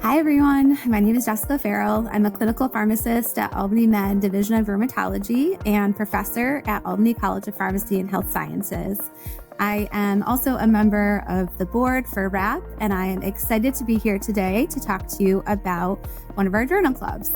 Hi, everyone. My name is Jessica Farrell. I'm a clinical pharmacist at Albany Med Division of Dermatology and professor at Albany College of Pharmacy and Health Sciences. I am also a member of the board for RAP, and I am excited to be here today to talk to you about one of our journal clubs.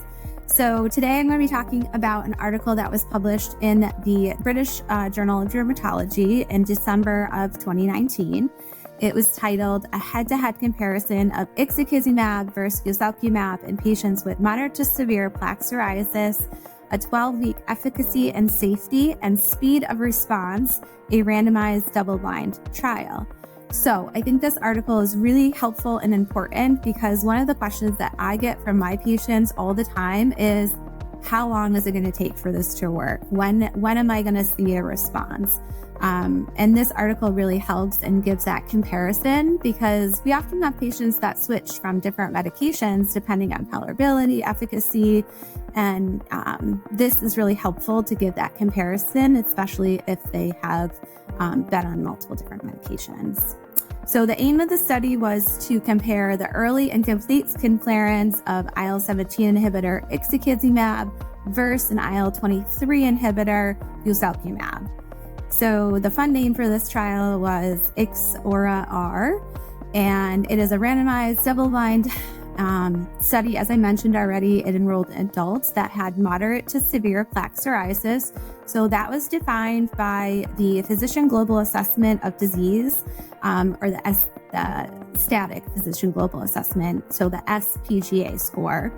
So today I'm going to be talking about an article that was published in the British Journal of Dermatology in December of 2019. It was titled A Head-to-Head Comparison of Ixekizumab versus Guselkumab in Patients with Moderate to Severe Plaque Psoriasis, a 12-week efficacy and safety and speed of response, a randomized double-blind trial. So I think this article is really helpful and important because one of the questions that I get from my patients all the time is, how long is it going to take for this to work? When am I going to see a response? And this article really helps and gives that comparison because we often have patients that switch from different medications depending on tolerability, efficacy, and this is really helpful to give that comparison, especially if they have been on multiple different medications. So the aim of the study was to compare the early and complete skin clearance of IL-17 inhibitor Ixekizumab versus an IL-23 inhibitor Guselkumab. So the fun name for this trial was Ixora-R, and it is a randomized double-blind study. As I mentioned already, it enrolled adults that had moderate to severe plaque psoriasis. So that was defined by the Physician Global Assessment of Disease, or the Static Physician Global Assessment, so the sPGA score.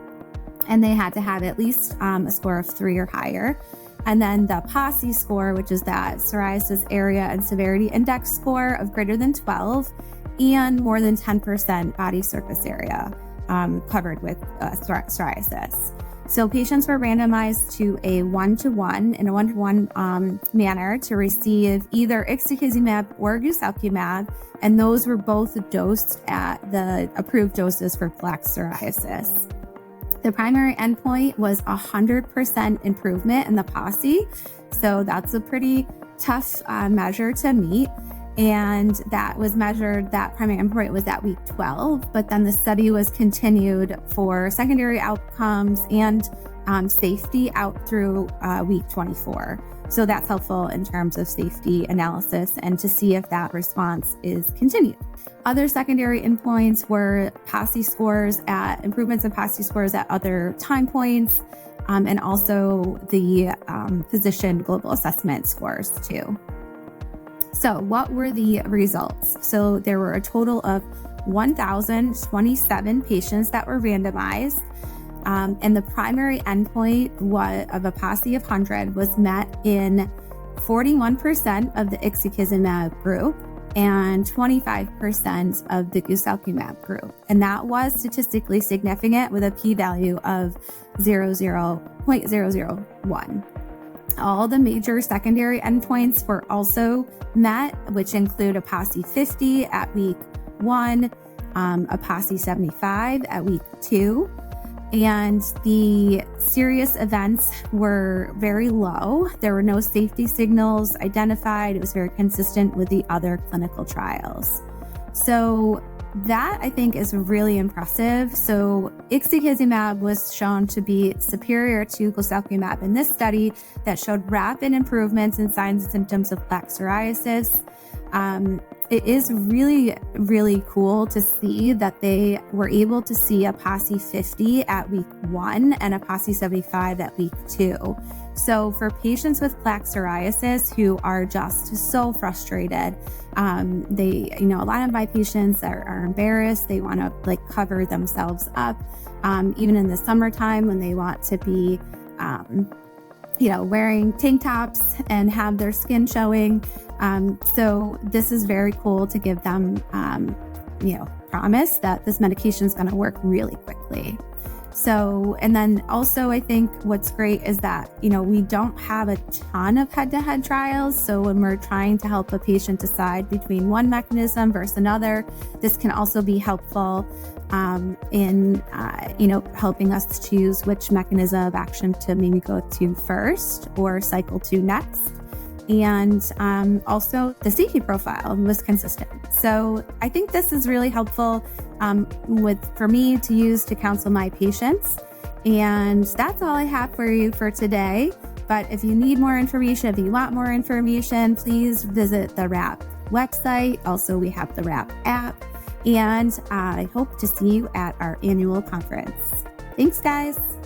And they had to have at least a score of 3 or higher. And then the PASI score, which is that Psoriasis Area and Severity Index score of greater than 12 and more than 10% body surface area covered with psoriasis. So patients were randomized to a one-to-one manner to receive either Ixekizumab or Guselkumab, and those were both dosed at the approved doses for plaque psoriasis. The primary endpoint was 100% improvement in the PASI, so that's a pretty tough measure to meet. And that was measured, that primary endpoint was at week 12, but then the study was continued for secondary outcomes and safety out through week 24. So that's helpful in terms of safety analysis and to see if that response is continued. Other secondary endpoints were PASI scores at improvements in PASI scores at other time points, and also the physician global assessment scores too. So what were the results? So there were a total of 1,027 patients that were randomized, and the primary endpoint of a PASI of 100 was met in 41% of the Ixekizumab group and 25% of the Guselkumab group. And that was statistically significant with a p-value of 0.001. All the major secondary endpoints were also met, which include a PASI 50 at week 1, a PASI 75 at week 2, and the serious events were very low. There were no safety signals identified. It was very consistent with the other clinical trials. So that, I think, is really impressive. So Ixekizumab was shown to be superior to Guselkumab in this study that showed rapid improvements in signs and symptoms of plaque psoriasis. It is really, really cool to see that they were able to see a PASI 50 at week 1 and a PASI 75 at week 2. So for patients with plaque psoriasis who are just so frustrated, a lot of my patients are embarrassed. They want to cover themselves up, even in the summertime when they want to be, wearing tank tops and have their skin showing. So this is very cool to give them, promise that this medication is going to work really quickly. So, and then also I think what's great is that, we don't have a ton of head-to-head trials. So when we're trying to help a patient decide between one mechanism versus another, this can also be helpful in helping us choose which mechanism of action to maybe go to first or cycle to next. And also the safety profile was consistent. So I think this is really helpful for me to use to counsel my patients. And that's all I have for you for today. But if you need more information, if you want more information, please visit the WRAP website. Also, we have the WRAP app. And I hope to see you at our annual conference. Thanks, guys.